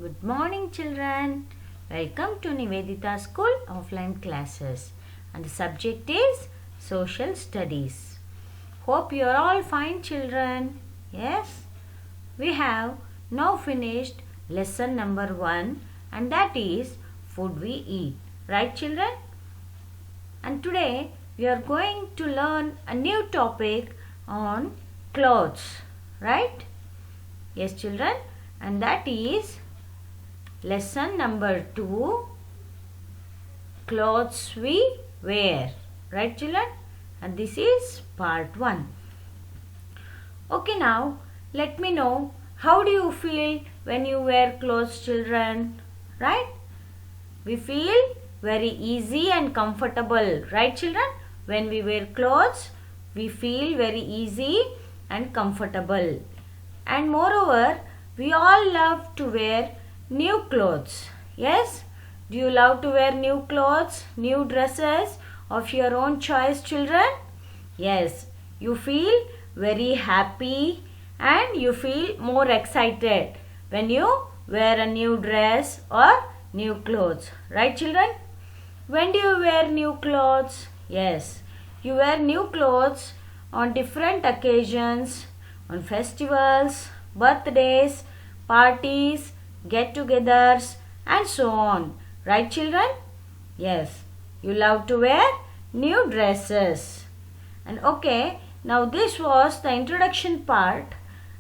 Good morning, children. Welcome to Nivedita School offline classes, and the subject is Social Studies. Hope you are all fine, children. Yes, we have now finished lesson number 1, and that is food we eat. Right, children? And today we are going to learn a new topic on clothes. Right? Yes, children, and that is lesson number 2, clothes we wear. Right, children? And this is part 1. Okay, now let me know, how do you feel when you wear clothes, children? Right? We feel very easy and comfortable. Right, children? When we wear clothes, we feel very easy and comfortable. And moreover, we all love to wear new clothes. Yes? Do you love to wear new clothes, new dresses of your own choice, children? Yes. You feel very happy and you feel more excited when you wear a new dress or new clothes. Right, children? When do you wear new clothes? Yes. You wear new clothes on different occasions, on festivals, birthdays, parties, get-togethers, and so on. Right, children? Yes. You love to wear new dresses. And okay, now this was the introduction part.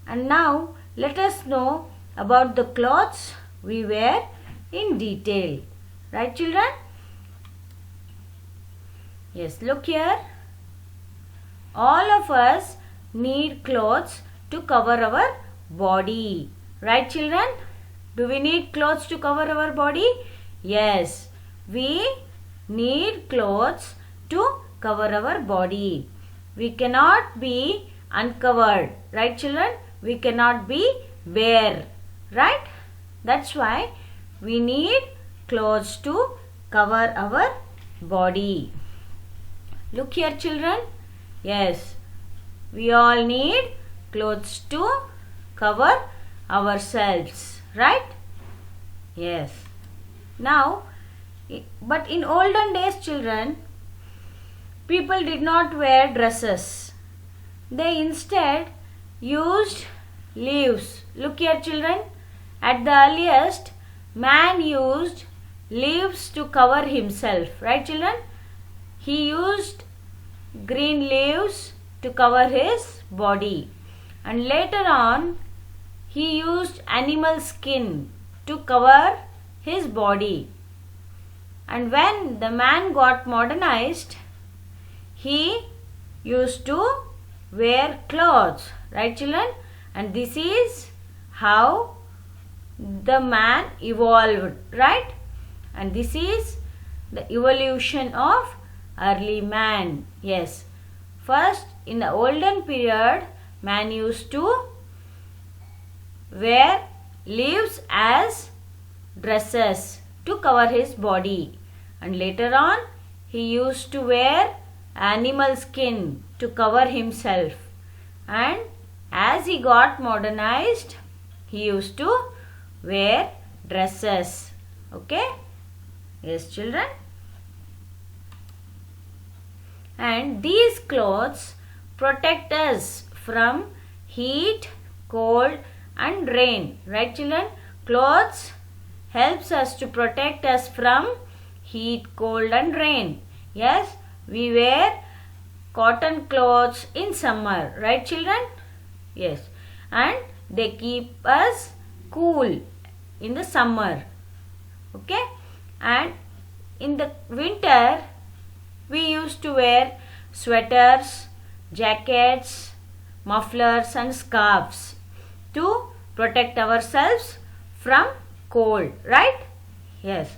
And now let us know about the clothes we wear in detail. Right, children? Yes, look here. All of us need clothes to cover our body. Right, children? Do we need clothes to cover our body? Yes, we need clothes to cover our body. We cannot be uncovered. Right, children? We cannot be bare. Right? That's why we need clothes to cover our body. Look here, children. Yes, we all need clothes to cover ourselves. Right? Yes. Now, but in olden days, children, people did not wear dresses. They instead used leaves. Look here, children. At the earliest, man used leaves to cover himself. Right, children? He used green leaves to cover his body. And later on, he used animal skin to cover his body. And when the man got modernized, he used to wear clothes. Right, children? And this is how the man evolved. Right? And this is the evolution of early man. Yes. First, in the olden period, man used to wear leaves as dresses to cover his body, and later on he used to wear animal skin to cover himself, and as he got modernized he used to wear dresses. Okay? Yes, children? And these clothes protect us from heat, cold, and rain. Right, children? Clothes helps us to protect us from heat, cold, and rain. Yes, we wear cotton clothes in summer. Right, children? Yes. And they keep us cool in the summer. Okay? And in the winter, we used to wear sweaters, jackets, mufflers, and scarves to protect ourselves from cold. Right? Yes.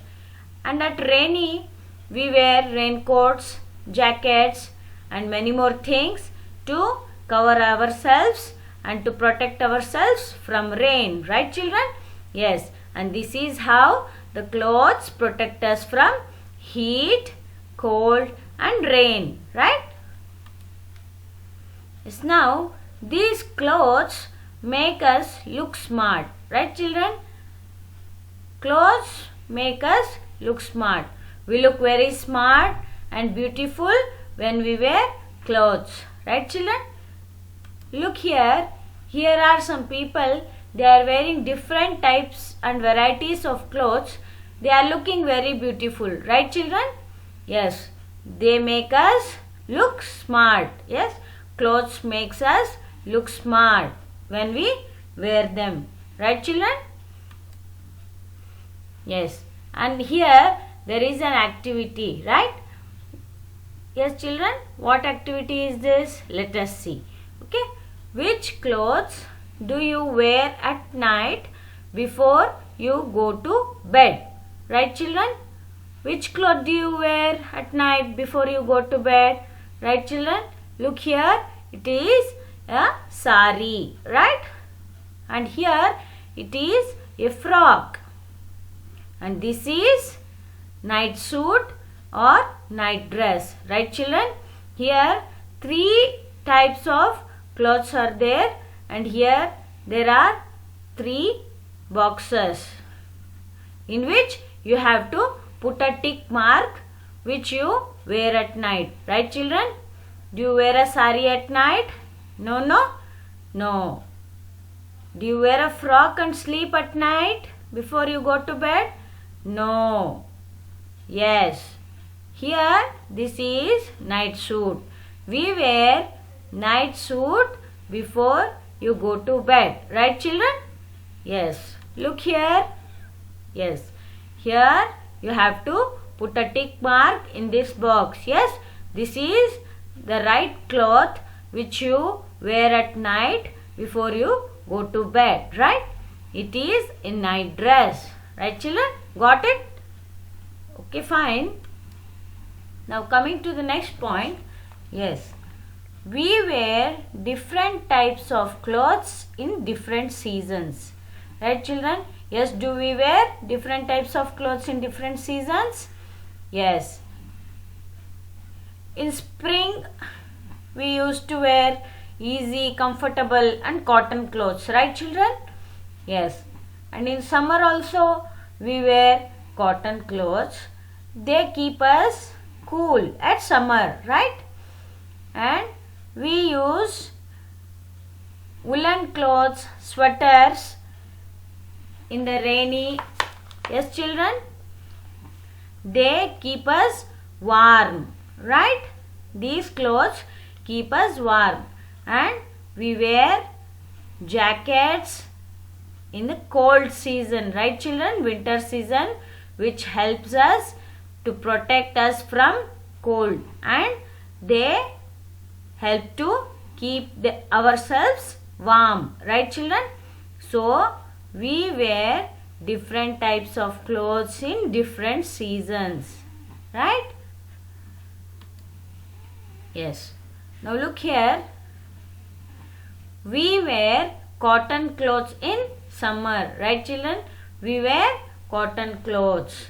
And at rainy, we wear raincoats, jackets, and many more things to cover ourselves and to protect ourselves from rain. Right, children? Yes. And this is how the clothes protect us from heat, cold, and rain. Right? Yes. Now, these clothes make us look smart. Right, children? Clothes make us look smart. We look very smart and beautiful when we wear clothes. Right, children? Look here. Here are some people. They are wearing different types and varieties of clothes. They are looking very beautiful. Right, children? Yes. They make us look smart. Yes. Clothes makes us look smart when we wear them. Right, children? Yes. And here there is an activity. Right? Yes, children. What activity is this? Let us see. Okay. Which clothes do you wear at night before you go to bed? Right, children? Which cloth do you wear at night before you go to bed? Right, children? Look here. It is a sari. Right? And here it is a frock. And this is night suit or night dress. Right, children? Here 3 types of clothes are there, and here there are 3 boxes in which you have to put a tick mark which you wear at night. Right, children? Do you wear a sari at night? No, no? No. Do you wear a frock and sleep at night before you go to bed? No. Yes. Here this is night suit. We wear night suit before you go to bed. Right, children? Yes. Look here. Yes. Here you have to put a tick mark in this box. Yes. This is the right cloth which you wear at night before you go to bed. Right? It is a night dress. Right, children? Got it? Okay, fine. Now coming to the next point. Yes. We wear different types of clothes in different seasons. Right, children? Yes, do we wear different types of clothes in different seasons? Yes. In spring, we used to wear easy, comfortable and cotton clothes. Right, children? Yes. And in summer also, we wear cotton clothes. They keep us cool at summer. Right? And we use woolen clothes, sweaters in the rainy. Yes, children? They keep us warm. Right? These clothes keep us warm. And we wear jackets in the cold season. Right, children? Winter season, which helps us to protect us from cold. And they help to keep ourselves warm. Right, children? So, we wear different types of clothes in different seasons. Right? Yes. Now look here. We wear cotton clothes in summer. Right, children? We wear cotton clothes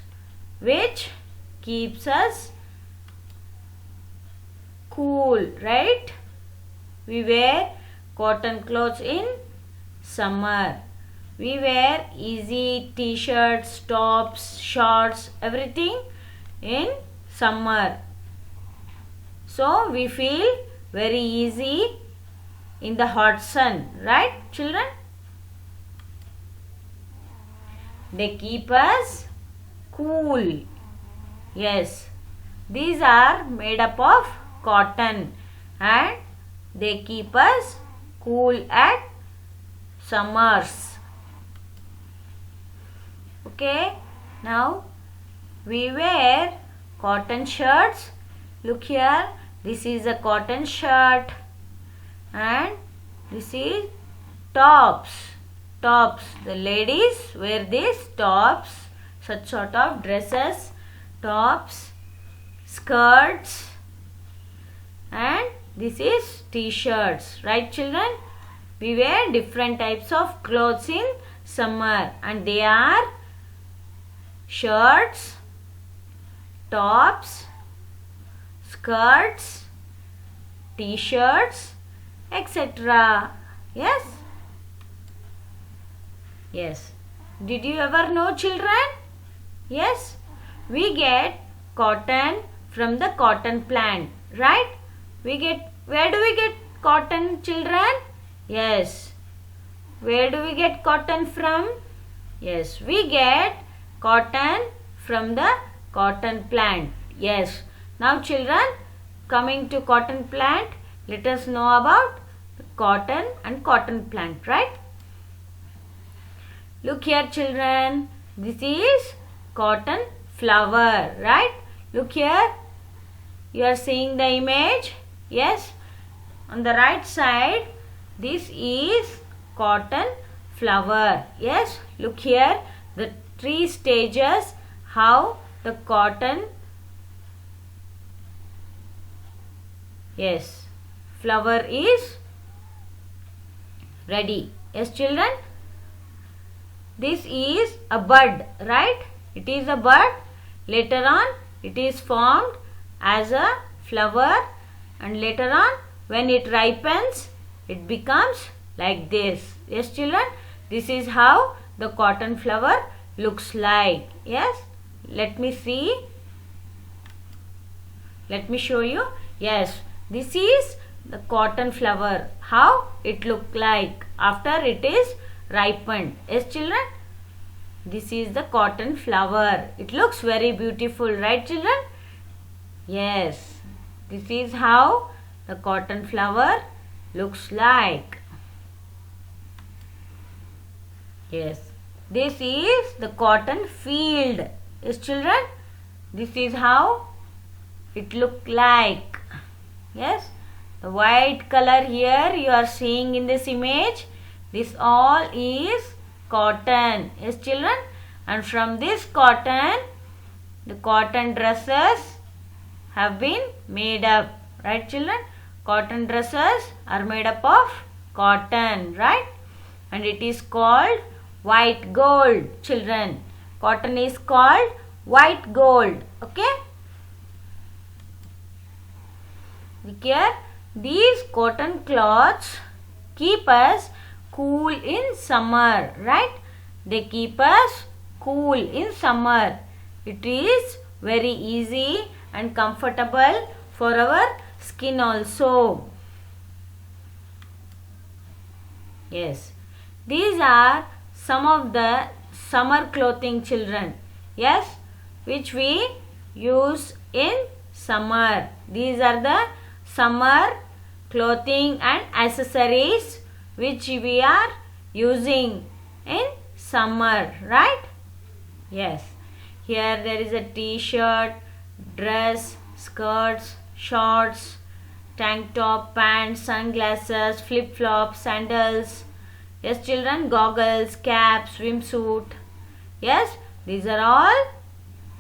which keeps us cool. Right? We wear cotton clothes in summer. We wear easy t-shirts, tops, shorts, everything in summer. So we feel very easy in the hot sun. Right, children? They keep us cool. Yes. These are made up of cotton and they keep us cool at summers. Okay. Now we wear cotton shirts. Look here. This is a cotton shirt and this is tops. Tops. The ladies wear these tops, such sort of dresses, tops, skirts, and this is t-shirts. Right, children? We wear different types of clothes in summer and they are shirts, tops, skirts, t-shirts, etc. Yes? Yes. Did you ever know, children? Yes, we get cotton from the cotton plant, right? Where do we get cotton, children? Yes. Where do we get cotton from? Yes, we get cotton from the cotton plant. Yes. Now, children, coming to cotton plant, let us know about cotton and cotton plant, right? Look here, children. This is cotton flower, right? Look here. You are seeing the image? Yes. On the right side, this is cotton flower. Yes. Look here. The 3 stages how the cotton flower is ready. Yes, children. This is a bud, right? It is a bud. Later on, it is formed as a flower, and later on, when it ripens, it becomes like this. Yes, children. This is how the cotton flower looks like. Yes. Let me see. Let me show you. Yes. This is the cotton flower. How it look like after it is ripened. Yes, children. This is the cotton flower. It looks very beautiful, right, children? Yes. This is how the cotton flower looks like. Yes. This is the cotton field. Yes, children. This is how it look like. Yes. The white color here you are seeing in this image. This all is cotton. Yes, children. And from this cotton, the cotton dresses have been made up. Right, children? Cotton dresses are made up of cotton. Right? And it is called white gold, children. Cotton is called white gold. Okay? Look here. These cotton cloths keep us cool in summer, right? They keep us cool in summer. It is very easy and comfortable for our skin also. Yes. These are some of the summer clothing, children. Yes, which we use in summer. These are the summer clothing and accessories which we are using in summer, right? Yes. Here there is a t-shirt, dress, skirts, shorts, tank top, pants, sunglasses, flip-flops, sandals. Yes, children, goggles, cap, swimsuit. Yes, these are all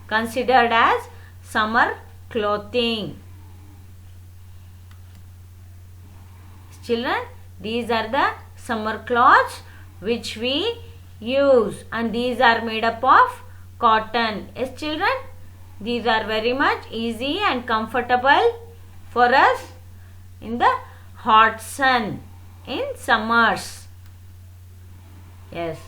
considered as summer clothing. Children, these are the summer clothes which we use, and these are made up of cotton. Yes, children, these are very much easy and comfortable for us in the hot sun in summers. Yes,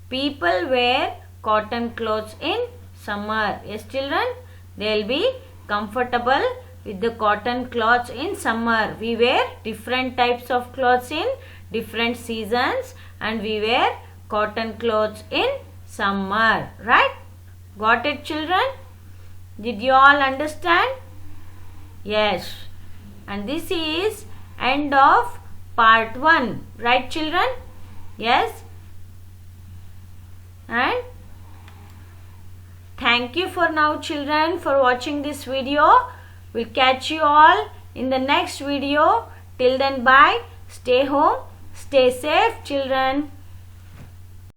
people wear cotton clothes in summer. Yes, children, they will be comfortable with the cotton cloths in summer. We wear different types of clothes in different seasons, and we wear cotton clothes in summer, right? Got it, children? Did you all understand? Yes. And this is end of part 1, right, children? Yes. And thank you for now, children, for watching this video. We'll catch you all in the next video. Till then, bye. Stay home. Stay safe, children.